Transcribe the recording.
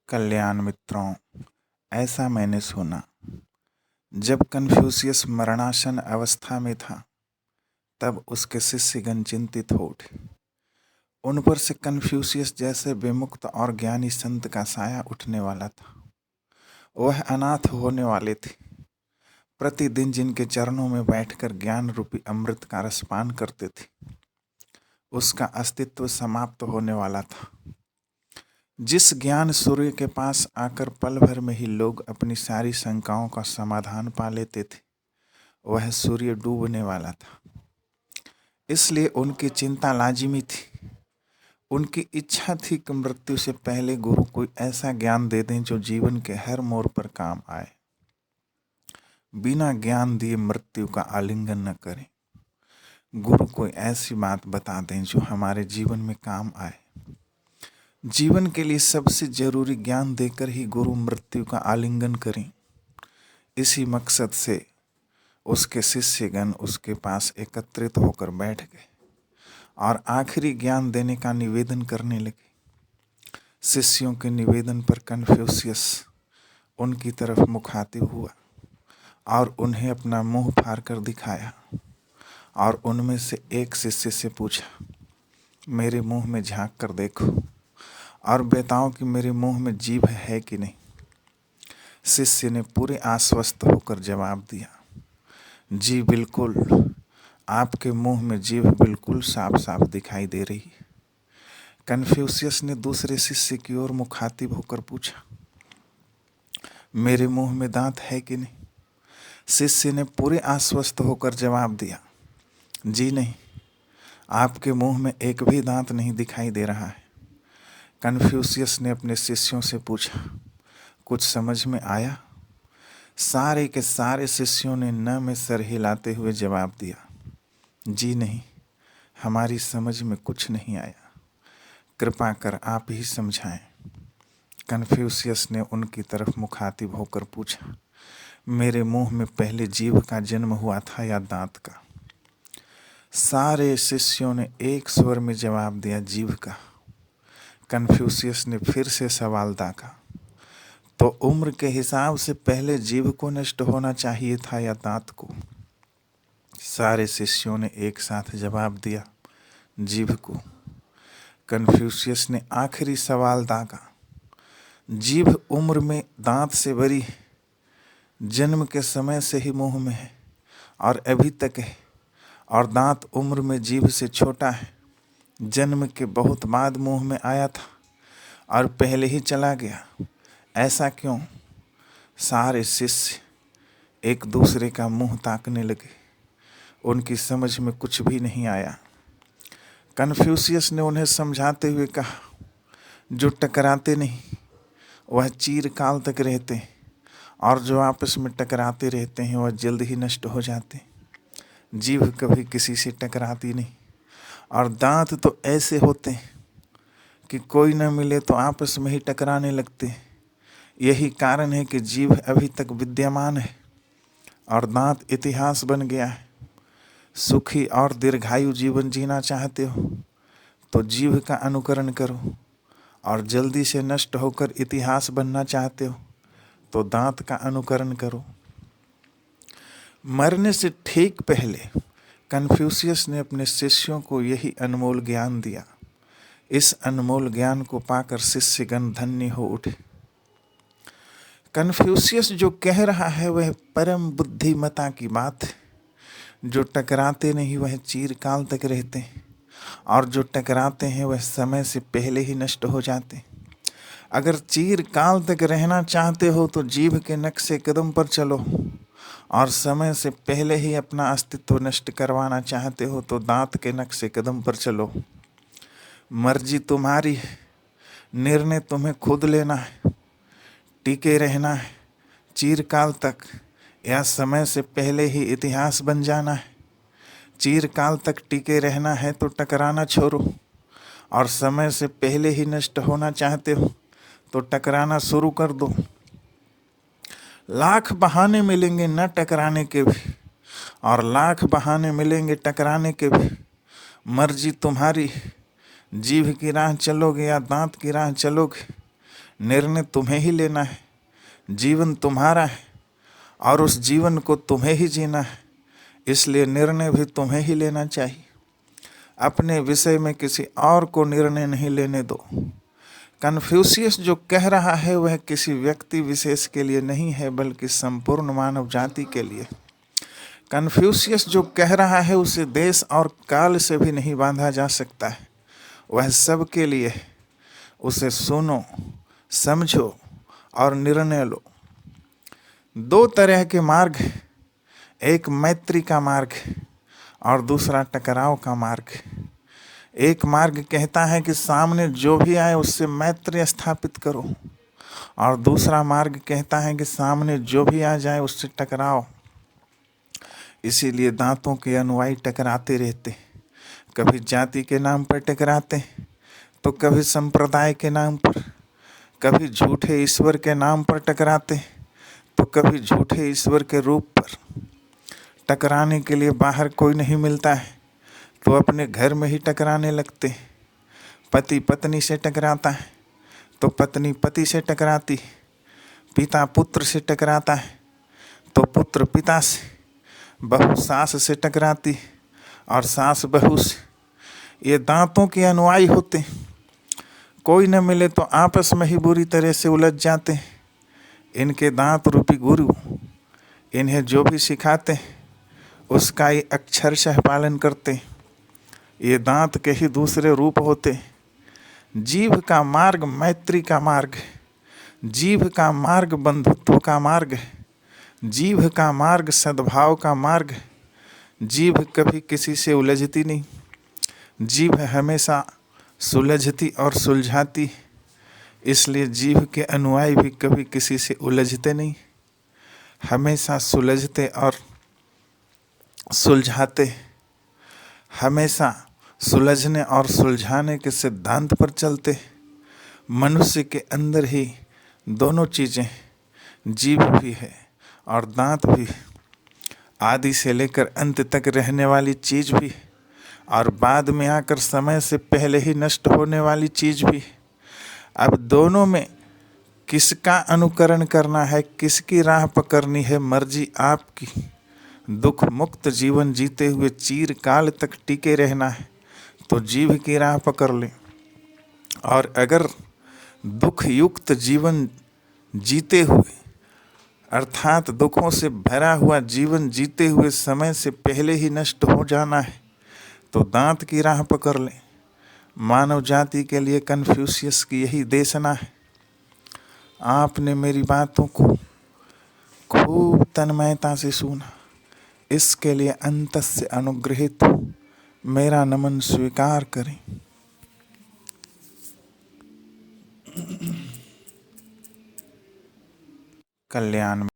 कल्याण मित्रों, ऐसा मैंने सुना। जब कन्फ्यूशियस मरणासन अवस्था में था तब उसके शिष्यगण चिंतित हो उठे। उन पर से कन्फ्यूशियस जैसे विमुक्त और ज्ञानी संत का साया उठने वाला था। वह अनाथ होने वाले थे। प्रतिदिन जिनके चरणों में बैठकर ज्ञान रूपी अमृत का रसपान करते थे, उसका अस्तित्व समाप्त होने वाला था। जिस ज्ञान सूर्य के पास आकर पल भर में ही लोग अपनी सारी शंकाओं का समाधान पा लेते थे, वह सूर्य डूबने वाला था। इसलिए उनकी चिंता लाजिमी थी। उनकी इच्छा थी कि मृत्यु से पहले गुरु कोई ऐसा ज्ञान दे दें जो जीवन के हर मोड़ पर काम आए। बिना ज्ञान दिए मृत्यु का आलिंगन न करें। गुरु कोई ऐसी बात बता दें जो हमारे जीवन में काम आए। जीवन के लिए सबसे जरूरी ज्ञान देकर ही गुरु मृत्यु का आलिंगन करें। इसी मकसद से उसके शिष्यगण उसके पास एकत्रित होकर बैठ गए और आखिरी ज्ञान देने का निवेदन करने लगे। शिष्यों के निवेदन पर कन्फ्यूशियस उनकी तरफ मुखातिब हुआ और उन्हें अपना मुंह फाड़ कर दिखाया और उनमें से एक शिष्य से पूछा, मेरे मुंह में झांक कर देखो और बताओ कि मेरे मुंह में जीभ है कि नहीं। शिष्य ने पूरे आश्वस्त होकर जवाब दिया, जी बिल्कुल, आपके मुंह में जीभ बिल्कुल साफ साफ दिखाई दे रही है। कन्फ्यूशियस ने दूसरे शिष्य की ओर मुखातिब होकर पूछा, मेरे मुंह में दांत है कि नहीं। शिष्य ने पूरे आश्वस्त होकर जवाब दिया, जी नहीं, आपके मुंह में एक भी दांत नहीं दिखाई दे रहा है। कन्फ्यूशियस ने अपने शिष्यों से पूछा, कुछ समझ में आया। सारे के सारे शिष्यों ने न में सर हिलाते हुए जवाब दिया, जी नहीं, हमारी समझ में कुछ नहीं आया, कृपा कर आप ही समझाएं। कन्फ्यूशियस ने उनकी तरफ मुखातिब होकर पूछा, मेरे मुंह में पहले जीभ का जन्म हुआ था या दांत का। सारे शिष्यों ने एक स्वर में जवाब दिया, जीभ का। कन्फ्यूशियस ने फिर से सवाल दागा, तो उम्र के हिसाब से पहले जीभ को नष्ट होना चाहिए था या दांत को। सारे शिष्यों ने एक साथ जवाब दिया, जीभ को। कन्फ्यूशियस ने आखिरी सवाल दागा, जीभ उम्र में दांत से बड़ी, जन्म के समय से ही मुंह में है और अभी तक है, और दांत उम्र में जीभ से छोटा है, जन्म के बहुत बाद मुंह में आया था और पहले ही चला गया, ऐसा क्यों। सारे शिष्य एक दूसरे का मुंह ताकने लगे। उनकी समझ में कुछ भी नहीं आया। कन्फ्यूशियस ने उन्हें समझाते हुए कहा, जो टकराते नहीं वह चिरकाल तक रहते हैं और जो आपस में टकराते रहते हैं वह जल्द ही नष्ट हो जाते हैं। जीभ कभी किसी से टकराती नहीं और दांत तो ऐसे होते हैं कि कोई न मिले तो आपस में ही टकराने लगते हैं। यही कारण है कि जीभ अभी तक विद्यमान है और दांत इतिहास बन गया है। सुखी और दीर्घायु जीवन जीना चाहते हो तो जीभ का अनुकरण करो, और जल्दी से नष्ट होकर इतिहास बनना चाहते हो तो दांत का अनुकरण करो। मरने से ठीक पहले कन्फ्यूशियस ने अपने शिष्यों को यही अनमोल ज्ञान दिया। इस अनमोल ज्ञान को पाकर शिष्यगण धन्य हो उठे। कन्फ्यूशियस जो कह रहा है वह परम बुद्धिमता की बात है। जो टकराते नहीं वह चिरकाल तक रहते हैं और जो टकराते हैं वह समय से पहले ही नष्ट हो जाते हैं। अगर चिरकाल तक रहना चाहते हो तो जीभ के नक्शे कदम पर चलो, और समय से पहले ही अपना अस्तित्व नष्ट करवाना चाहते हो तो दांत के नक्शे कदम पर चलो। मर्जी तुम्हारी है, निर्णय तुम्हें खुद लेना है। टिके रहना है चिरकाल तक या समय से पहले ही इतिहास बन जाना है। चिरकाल तक टिके रहना है तो टकराना छोड़ो, और समय से पहले ही नष्ट होना चाहते हो तो टकराना शुरू कर दो। लाख बहाने मिलेंगे न टकराने के भी, और लाख बहाने मिलेंगे टकराने के भी। मर्जी तुम्हारी, जीभ की राह चलोगे या दांत की राह चलोगे। निर्णय तुम्हें ही लेना है। जीवन तुम्हारा है और उस जीवन को तुम्हें ही जीना है, इसलिए निर्णय भी तुम्हें ही लेना चाहिए। अपने विषय में किसी और को निर्णय नहीं लेने दो। कन्फ्यूशियस जो कह रहा है वह किसी व्यक्ति विशेष के लिए नहीं है, बल्कि संपूर्ण मानव जाति के लिए। कन्फ्यूशियस जो कह रहा है उसे देश और काल से भी नहीं बांधा जा सकता है, वह सब के लिए है। उसे सुनो, समझो और निर्णय लो। दो तरह के मार्ग, एक मैत्री का मार्ग और दूसरा टकराव का मार्ग। एक मार्ग कहता है कि सामने जो भी आए उससे मैत्री स्थापित करो, और दूसरा मार्ग कहता है कि सामने जो भी आ जाए उससे टकराओ। इसीलिए दांतों के अनुयायी टकराते रहते, कभी जाति के नाम पर टकराते तो कभी संप्रदाय के नाम पर, कभी झूठे ईश्वर के नाम पर टकराते तो कभी झूठे ईश्वर के रूप पर। टकराने के लिए बाहर कोई नहीं मिलता है तो अपने घर में ही टकराने लगते। पति पत्नी से टकराता है तो पत्नी पति से टकराती, पिता पुत्र से टकराता है तो पुत्र पिता से, बहू सास से टकराती और सास बहू से। ये दांतों के अनुयायी होते, कोई न मिले तो आपस में ही बुरी तरह से उलझ जाते। इनके दांत रूपी गुरु इन्हें जो भी सिखाते उसका ये अक्षरशः पालन करते। ये दांत के ही दूसरे रूप होते। जीभ का मार्ग मैत्री का मार्ग, जीभ का मार्ग बंधुत्व का मार्ग, जीभ का मार्ग सद्भाव का मार्ग। जीभ कभी किसी से उलझती नहीं, जीभ हमेशा सुलझती और सुलझाती। इसलिए जीभ के अनुयायी भी कभी किसी से उलझते नहीं, हमेशा सुलझते और सुलझाते। हमेशा सुलझने और सुलझाने के सिद्धांत पर चलते। मनुष्य के अंदर ही दोनों चीज़ें, जीभ भी है और दांत भी, आदि से लेकर अंत तक रहने वाली चीज़ भी और बाद में आकर समय से पहले ही नष्ट होने वाली चीज़ भी। अब दोनों में किसका अनुकरण करना है, किसकी राह पकड़नी है, मर्जी आपकी। दुख मुक्त जीवन जीते हुए चिरकाल तक टिके रहना है तो जीभ की राह पकड़ लें, और अगर दुख युक्त जीवन जीते हुए अर्थात दुखों से भरा हुआ जीवन जीते हुए समय से पहले ही नष्ट हो जाना है तो दांत की राह पकड़ लें। मानव जाति के लिए कन्फ्यूशियस की यही देशना है। आपने मेरी बातों को खूब तन्मयता से सुना, इसके लिए अंतस्य अनुग्रहित मेरा नमन स्वीकार करें। कल्याण।